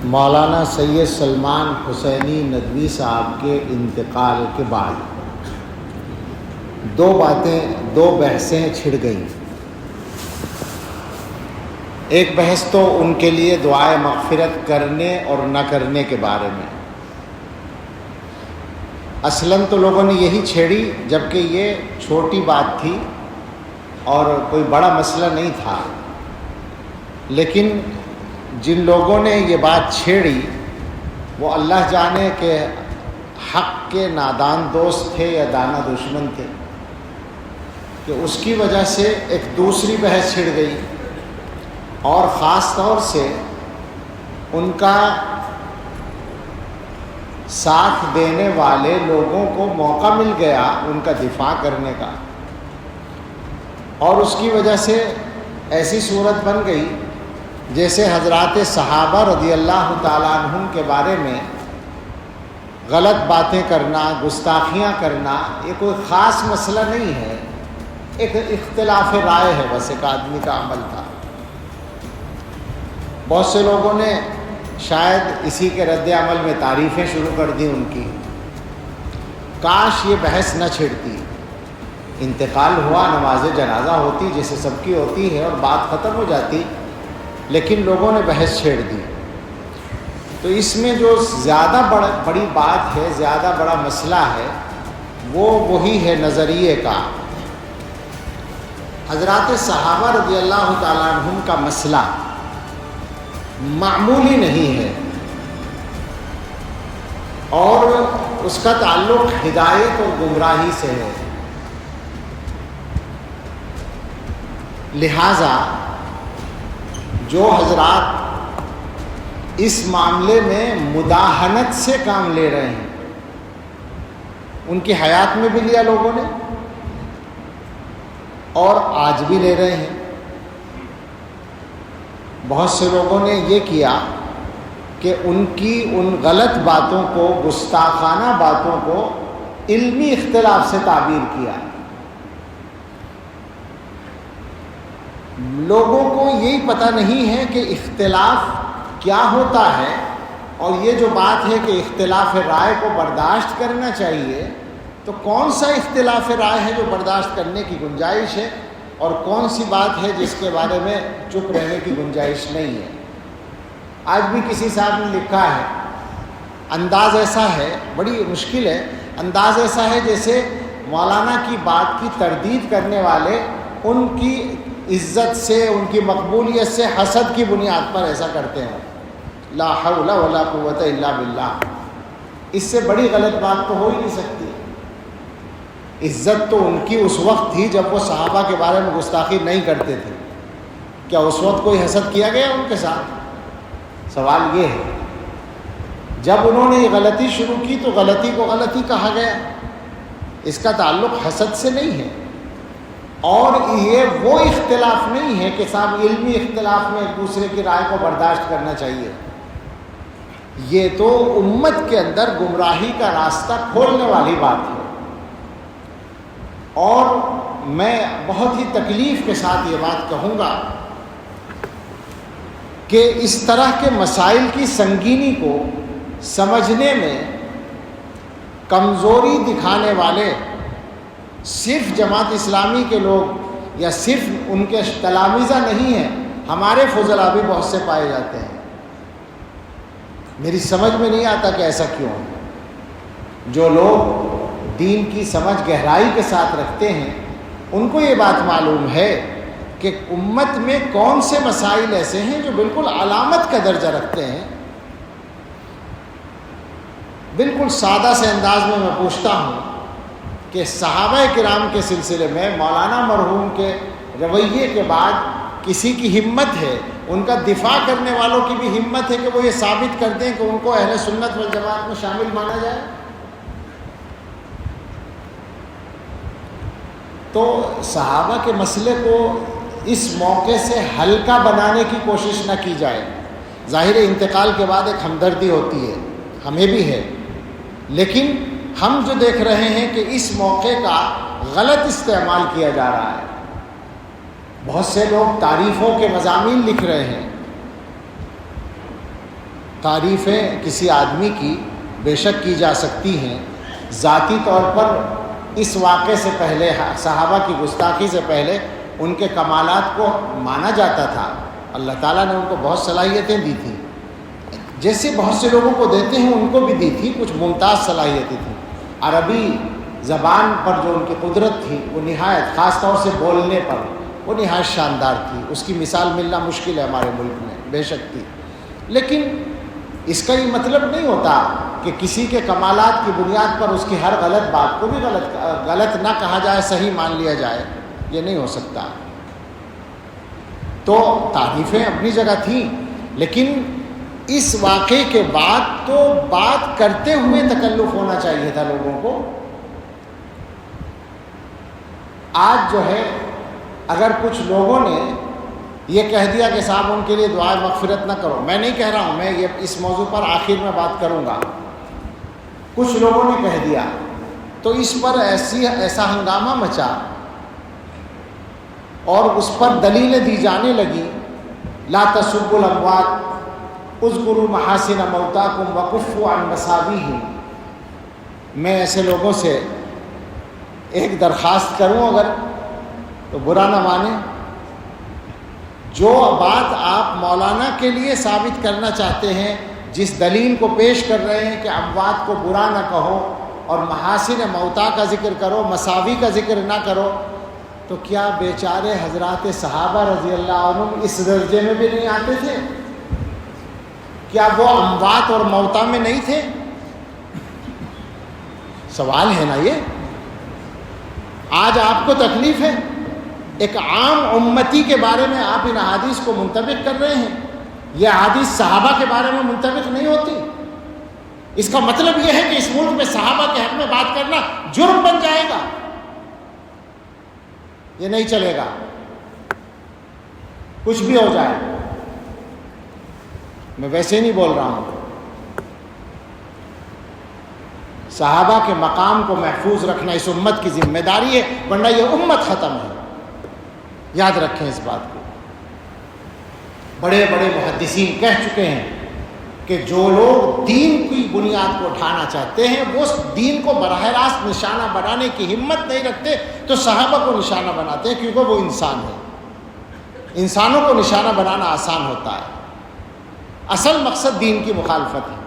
مولانا سید سلمان حسینی ندوی صاحب کے انتقال کے بعد دو بحثیں چھڑ گئیں۔ ایک بحث تو ان کے لیے دعائے مغفرت کرنے اور نہ کرنے کے بارے میں۔ اصلاً تو لوگوں نے یہی چھیڑی جبکہ یہ چھوٹی بات تھی اور کوئی بڑا مسئلہ نہیں تھا، لیکن جن لوگوں نے یہ بات چھیڑی وہ اللہ جانے کہ حق کے نادان دوست تھے یا دانا دشمن تھے، کہ اس کی وجہ سے ایک دوسری بحث چھڑ گئی، اور خاص طور سے ان کا ساتھ دینے والے لوگوں کو موقع مل گیا ان کا دفاع کرنے کا، اور اس کی وجہ سے ایسی صورت بن گئی جیسے حضرات صحابہ رضی اللہ تعالیٰ عنہم کے بارے میں غلط باتیں کرنا، گستاخیاں کرنا یہ کوئی خاص مسئلہ نہیں ہے، ایک اختلاف رائے ہے، بس ایک آدمی کا عمل تھا۔ بہت سے لوگوں نے شاید اسی کے رد عمل میں تعریفیں شروع کر دی ان کی، کاش یہ بحث نہ چھڑتی، انتقال ہوا، نماز جنازہ ہوتی جیسے سب کی ہوتی ہے اور بات ختم ہو جاتی، لیکن لوگوں نے بحث چھیڑ دی۔ تو اس میں جو زیادہ بڑی بات ہے، زیادہ بڑا مسئلہ ہے، وہ وہی ہے نظریے کا۔ حضرات صحابہ رضی اللہ تعالیٰ عنہم کا مسئلہ معمولی نہیں ہے، اور اس کا تعلق ہدایت اور گمراہی سے ہے، لہٰذا جو حضرات اس معاملے میں مداہنت سے کام لے رہے ہیں، ان کی حیات میں بھی لیا لوگوں نے اور آج بھی لے رہے ہیں۔ بہت سے لوگوں نے یہ کیا کہ ان کی ان غلط باتوں کو، گستاخانہ باتوں کو علمی اختلاف سے تعبیر کیا۔ لوگوں کو یہی پتہ نہیں ہے کہ اختلاف کیا ہوتا ہے، اور یہ جو بات ہے کہ اختلاف رائے کو برداشت کرنا چاہیے، تو کون سا اختلاف رائے ہے جو برداشت کرنے کی گنجائش ہے، اور کون سی بات ہے جس کے بارے میں چپ رہنے کی گنجائش نہیں ہے۔ آج بھی کسی صاحب نے لکھا ہے، انداز ایسا ہے، بڑی مشکل ہے، انداز ایسا ہے جیسے مولانا کی بات کی تردید کرنے والے ان کی عزت سے، ان کی مقبولیت سے حسد کی بنیاد پر ایسا کرتے ہیں۔ لا حول ولا قوت الا باللہ، اس سے بڑی غلط بات تو ہو ہی نہیں سکتی۔ عزت تو ان کی اس وقت تھی جب وہ صحابہ کے بارے میں گستاخی نہیں کرتے تھے، کیا اس وقت کوئی حسد کیا گیا ان کے ساتھ؟ سوال یہ ہے، جب انہوں نے یہ غلطی شروع کی تو غلطی کو غلطی کہا گیا، اس کا تعلق حسد سے نہیں ہے، اور یہ وہ اختلاف نہیں ہے کہ صاحب علمی اختلاف میں ایک دوسرے کی رائے کو برداشت کرنا چاہیے، یہ تو امت کے اندر گمراہی کا راستہ کھولنے والی بات ہے۔ اور میں بہت ہی تکلیف کے ساتھ یہ بات کہوں گا کہ اس طرح کے مسائل کی سنگینی کو سمجھنے میں کمزوری دکھانے والے صرف جماعت اسلامی کے لوگ یا صرف ان کے تلامذہ نہیں ہیں، ہمارے فضلاء بھی بہت سے پائے جاتے ہیں۔ میری سمجھ میں نہیں آتا کہ ایسا کیوں ہے۔ جو لوگ دین کی سمجھ گہرائی کے ساتھ رکھتے ہیں، ان کو یہ بات معلوم ہے کہ امت میں کون سے مسائل ایسے ہیں جو بالکل علامت کا درجہ رکھتے ہیں۔ بالکل سادہ سے انداز میں پوچھتا ہوں کہ صحابہ کرام کے سلسلے میں مولانا مرحوم کے رویے کے بعد کسی کی ہمت ہے، ان کا دفاع کرنے والوں کی بھی ہمت ہے کہ وہ یہ ثابت کر دیں کہ ان کو اہل سنت والجماعت میں شامل مانا جائے؟ تو صحابہ کے مسئلے کو اس موقع سے ہلکا بنانے کی کوشش نہ کی جائے۔ ظاہر انتقال کے بعد ایک ہمدردی ہوتی ہے، ہمیں بھی ہے، لیکن ہم جو دیکھ رہے ہیں کہ اس موقع کا غلط استعمال کیا جا رہا ہے۔ بہت سے لوگ تعریفوں کے مضامین لکھ رہے ہیں، تعریفیں کسی آدمی کی بے شک کی جا سکتی ہیں. ذاتی طور پر اس واقعے سے پہلے، صحابہ کی گستاخی سے پہلے، ان کے کمالات کو مانا جاتا تھا. اللہ تعالیٰ نے ان کو بہت صلاحیتیں دی تھیں، جیسے بہت سے لوگوں کو دیتے ہیں ان کو بھی دی تھی. کچھ ممتاز صلاحیتیں تھیں. عربی زبان پر جو ان کی قدرت تھی وہ نہایت، خاص طور سے بولنے پر وہ نہایت شاندار تھی. اس کی مثال ملنا مشکل ہے ہمارے ملک میں، بے شک تھی. لیکن اس کا یہ مطلب نہیں ہوتا کہ کسی کے کمالات کی بنیاد پر اس کی ہر غلط بات کو بھی غلط نہ کہا جائے، صحیح مان لیا جائے. یہ نہیں ہو سکتا. تو تعریفیں اپنی جگہ تھیں، لیکن اس واقعے کے بعد تو بات کرتے ہوئے تکلف ہونا چاہیے تھا لوگوں کو. آج جو ہے اگر کچھ لوگوں نے یہ کہہ دیا کہ صاحب ان کے لیے دعائے مغفرت نہ کرو، میں نہیں کہہ رہا ہوں، میں یہ اس موضوع پر آخر میں بات کروں گا. کچھ لوگوں نے کہہ دیا تو اس پر ایسا ہنگامہ مچا اور اس پر دلیلیں دی جانے لگی. لا تسبوا الاموات اذکروا محاسن موتاکم وکفوا عن مساویہم. میں ایسے لوگوں سے ایک درخواست کروں اگر تو برا نہ مانیں. جو بات آپ مولانا کے لیے ثابت کرنا چاہتے ہیں، جس دلیل کو پیش کر رہے ہیں کہ اموات کو برا نہ کہو اور محاسن موتا کا ذکر کرو، مساوی کا ذکر نہ کرو، تو کیا بیچارے حضرات صحابہ رضی اللہ عنہم اس درجے میں بھی نہیں آتے تھے؟ کیا وہ اموات اور موتا میں نہیں تھے؟ سوال ہے نا یہ. آج آپ کو تکلیف ہے، ایک عام امتی کے بارے میں آپ ان احادیث کو منطبق کر رہے ہیں. یہ احادیث صحابہ کے بارے میں منطبق نہیں ہوتی. اس کا مطلب یہ ہے کہ اس ملک میں صحابہ کے حق میں بات کرنا جرم بن جائے گا. یہ نہیں چلے گا، کچھ بھی ہو جائے. میں ویسے نہیں بول رہا ہوں. صحابہ کے مقام کو محفوظ رکھنا اس امت کی ذمہ داری ہے، ورنہ یہ امت ختم ہے. یاد رکھیں اس بات کو. بڑے بڑے محدثین کہہ چکے ہیں کہ جو لوگ دین کی بنیاد کو اٹھانا چاہتے ہیں وہ دین کو براہ راست نشانہ بنانے کی ہمت نہیں رکھتے، تو صحابہ کو نشانہ بناتے ہیں، کیونکہ وہ انسان ہیں. انسانوں کو نشانہ بنانا آسان ہوتا ہے. اصل مقصد دین کی مخالفت ہے.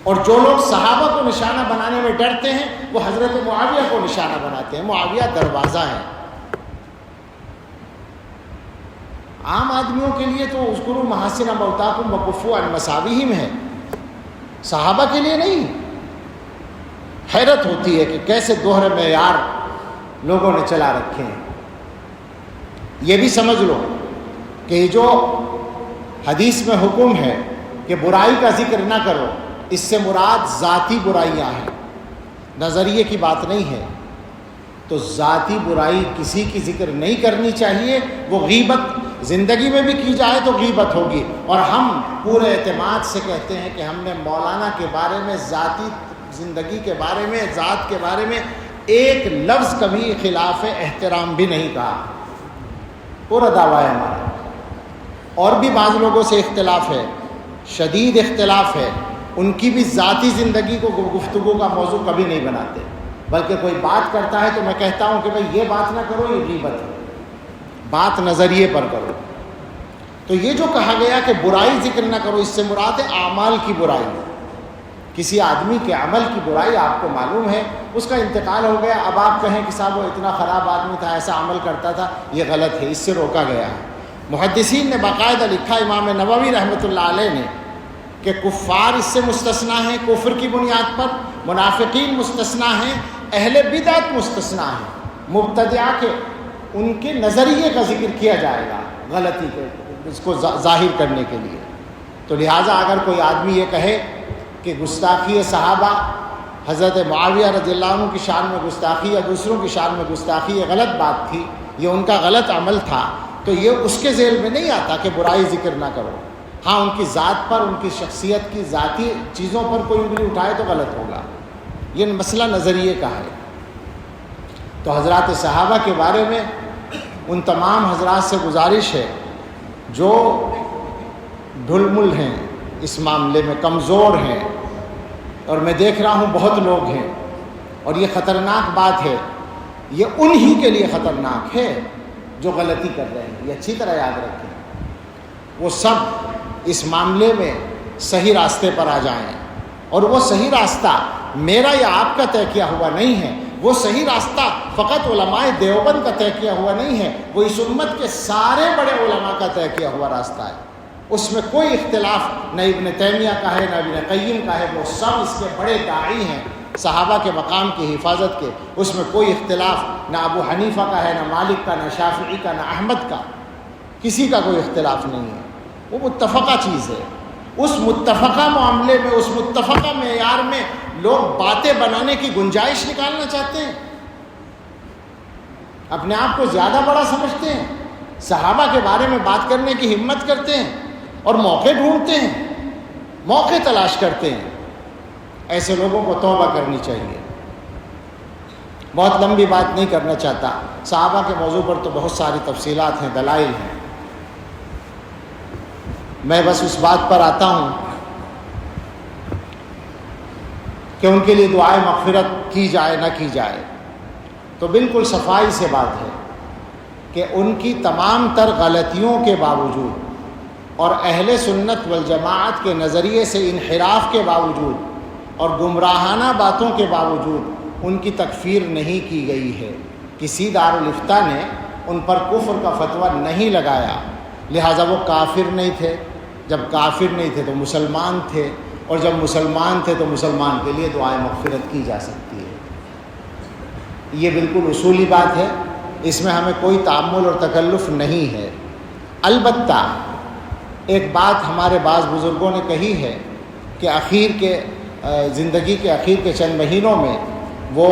اور جو لوگ صحابہ کو نشانہ بنانے میں ڈرتے ہیں وہ حضرت معاویہ کو نشانہ بناتے ہیں. معاویہ دروازہ ہے. عام آدمیوں کے لیے تو اذکروا محاسن موتاکم وکفوا عن مساویہم ہے، صحابہ کے لیے نہیں. حیرت ہوتی ہے کہ کیسے دوہرے معیار لوگوں نے چلا رکھے ہیں. یہ بھی سمجھ لو کہ یہ جو حدیث میں حکم ہے کہ برائی کا ذکر نہ کرو، اس سے مراد ذاتی برائیاں ہیں، نظریے کی بات نہیں ہے. تو ذاتی برائی کسی کی ذکر نہیں کرنی چاہیے. وہ غیبت زندگی میں بھی کی جائے تو غیبت ہوگی. اور ہم پورے اعتماد سے کہتے ہیں کہ ہم نے مولانا کے بارے میں، ذاتی زندگی کے بارے میں، ذات کے بارے میں ایک لفظ کبھی خلاف احترام بھی نہیں کہا. پورا دعویٰ ہے ہمارا. اور بھی بعض لوگوں سے اختلاف ہے، شدید اختلاف ہے. ان کی بھی ذاتی زندگی کو گفتگو کا موضوع کبھی نہیں بناتے، بلکہ کوئی بات کرتا ہے تو میں کہتا ہوں کہ بھئی یہ بات نہ کرو، یہ غیبت ہے، بات نظریے پر کرو. تو یہ جو کہا گیا کہ برائی ذکر نہ کرو، اس سے مراد ہے اعمال کی برائی. کسی آدمی کے عمل کی برائی آپ کو معلوم ہے، اس کا انتقال ہو گیا، اب آپ کہیں کہ صاحب وہ اتنا خراب آدمی تھا، ایسا عمل کرتا تھا، یہ غلط ہے، اس سے روکا گیا ہے. محدثین نے باقاعدہ لکھا، امام نووی رحمۃ اللہ علیہ نے، کہ کفار اس سے مستثنا ہیں کفر کی بنیاد پر، منافقین مستثنا ہیں، اہل بدعت مستثنا ہیں. مبتدعہ کے ان کے نظریے کا ذکر کیا جائے گا غلطی کے، اس کو ظاہر کرنے کے لیے. تو لہٰذا اگر کوئی آدمی یہ کہے کہ گستاخی صحابہ، حضرت معاویہ رضی اللہ عنہ کی شان میں گستاخی یا دوسروں کی شان میں گستاخی، یہ غلط بات تھی، یہ ان کا غلط عمل تھا، تو یہ اس کے ذیل میں نہیں آتا کہ برائی ذکر نہ کرو. ہاں ان کی ذات پر، ان کی شخصیت کی ذاتی چیزوں پر کوئی انگلی اٹھائے تو غلط ہوگا. یہ مسئلہ نظریے کا ہے. تو حضرات صحابہ کے بارے میں ان تمام حضرات سے گزارش ہے جو ڈھل مل ہیں، اس معاملے میں کمزور ہیں، اور میں دیکھ رہا ہوں بہت لوگ ہیں، اور یہ خطرناک بات ہے، یہ انہی کے لیے خطرناک ہے جو غلطی کر رہے ہیں، یہ اچھی طرح یاد رکھیں۔ وہ سب اس معاملے میں صحیح راستے پر آ جائیں، اور وہ صحیح راستہ میرا یا آپ کا طے کیا ہوا نہیں ہے، وہ صحیح راستہ فقط علماء دیوبند کا طے کیا ہوا نہیں ہے، وہ اس امت کے سارے بڑے علماء کا طے کیا ہوا راستہ ہے۔ اس میں کوئی اختلاف نہ ابن تیمیہ کا ہے نہ ابن قیم کا ہے، وہ سب اس کے بڑے داعی ہیں صحابہ کے مقام کی حفاظت کے، اس میں کوئی اختلاف نہ ابو حنیفہ کا ہے، نہ مالک کا، نہ شافعی کا، نہ احمد کا، کسی کا کوئی اختلاف نہیں ہے، وہ متفقہ چیز ہے۔ اس متفقہ معاملے میں، اس متفقہ معیار میں لوگ باتیں بنانے کی گنجائش نکالنا چاہتے ہیں، اپنے آپ کو زیادہ بڑا سمجھتے ہیں، صحابہ کے بارے میں بات کرنے کی ہمت کرتے ہیں، اور موقع ڈھونڈتے ہیں، موقع تلاش کرتے ہیں۔ ایسے لوگوں کو توبہ کرنی چاہیے۔ بہت لمبی بات نہیں کرنا چاہتا، صحابہ کے موضوع پر تو بہت ساری تفصیلات ہیں، دلائل ہیں، میں بس اس بات پر آتا ہوں کہ ان کے لیے دعائے مغفرت کی جائے نہ کی جائے، تو بالکل صفائی سے بات ہے کہ ان کی تمام تر غلطیوں کے باوجود اور اہل سنت والجماعت کے نظریے سے انحراف کے باوجود اور گمراہانہ باتوں کے باوجود ان کی تکفیر نہیں کی گئی ہے۔ کسی دارالافتاء نے ان پر کفر کا فتویٰ نہیں لگایا، لہٰذا وہ کافر نہیں تھے، جب کافر نہیں تھے تو مسلمان تھے، اور جب مسلمان تھے تو مسلمان کے لیے دعائے مغفرت کی جا سکتی ہے۔ یہ بالکل اصولی بات ہے، اس میں ہمیں کوئی تعمل اور تکلف نہیں ہے۔ البتہ ایک بات ہمارے بعض بزرگوں نے کہی ہے کہ زندگی کے اخیر کے چند مہینوں میں وہ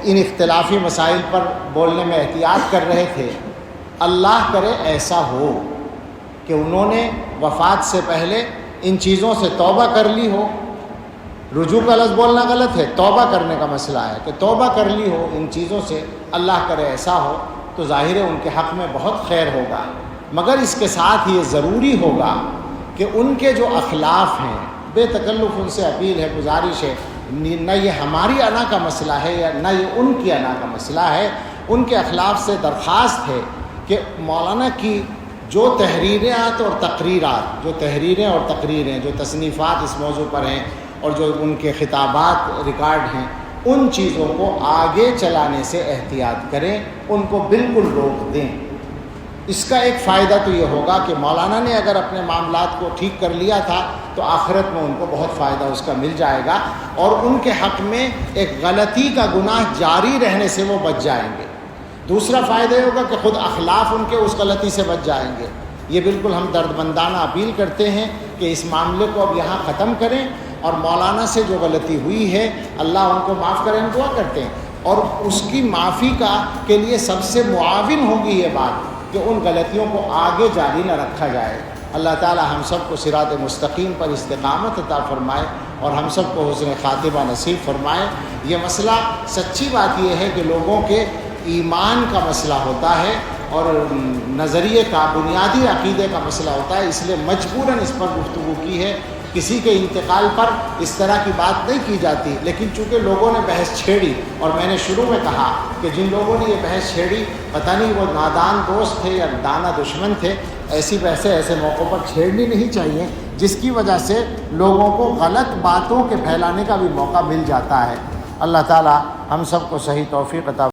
ان اختلافی مسائل پر بولنے میں احتیاط کر رہے تھے۔ اللہ کرے ایسا ہو کہ انہوں نے وفات سے پہلے ان چیزوں سے توبہ کر لی ہو، رجوع کا لفظ بولنا غلط ہے، توبہ کرنے کا مسئلہ ہے کہ توبہ کر لی ہو ان چیزوں سے، اللہ کرے ایسا ہو، تو ظاہر ہے ان کے حق میں بہت خیر ہوگا، مگر اس کے ساتھ یہ ضروری ہوگا کہ ان کے جو اخلاف ہیں، بے تکلف ان سے اپیل ہے، گزارش ہے، نہ یہ ہماری انا کا مسئلہ ہے یا نہ یہ ان کی انا کا مسئلہ ہے، ان کے اخلاف سے درخواست ہے کہ مولانا کی جو تحریرات اور تقریرات، جو تحریریں اور تقریریں، جو تصنیفات اس موضوع پر ہیں اور جو ان کے خطابات ریکارڈ ہیں، ان چیزوں کو آگے چلانے سے احتیاط کریں، ان کو بالکل روک دیں۔ اس کا ایک فائدہ تو یہ ہوگا کہ مولانا نے اگر اپنے معاملات کو ٹھیک کر لیا تھا تو آخرت میں ان کو بہت فائدہ اس کا مل جائے گا، اور ان کے حق میں ایک غلطی کا گناہ جاری رہنے سے وہ بچ جائیں گے۔ دوسرا فائدہ یہ ہوگا کہ خود اخلاف ان کے اس غلطی سے بچ جائیں گے۔ یہ بالکل ہم دردمندانہ اپیل کرتے ہیں کہ اس معاملے کو اب یہاں ختم کریں، اور مولانا سے جو غلطی ہوئی ہے اللہ ان کو معاف کریں، دعا کرتے ہیں، اور اس کی معافی کے لیے سب سے معاون ہوگی یہ بات کہ ان غلطیوں کو آگے جاری نہ رکھا جائے۔ اللہ تعالی ہم سب کو صراط مستقیم پر استقامت عطا فرمائے، اور ہم سب کو حسن خاتمہ نصیب فرمائے۔ یہ مسئلہ سچی بات یہ ہے کہ لوگوں کے ایمان کا مسئلہ ہوتا ہے اور نظریے کا، بنیادی عقیدے کا مسئلہ ہوتا ہے، اس لیے مجبوراً اس پر گفتگو کی ہے۔ کسی کے انتقال پر اس طرح کی بات نہیں کی جاتی، لیکن چونکہ لوگوں نے بحث چھیڑی، اور میں نے شروع میں کہا کہ جن لوگوں نے یہ بحث چھیڑی پتہ نہیں وہ نادان دوست تھے یا دانا دشمن تھے، ایسی بحثیں ایسے موقعوں پر چھیڑنی نہیں چاہیے، جس کی وجہ سے لوگوں کو غلط باتوں کے پھیلانے کا بھی موقع مل جاتا ہے۔ اللہ تعالی ہم سب کو صحیح توفیق عطا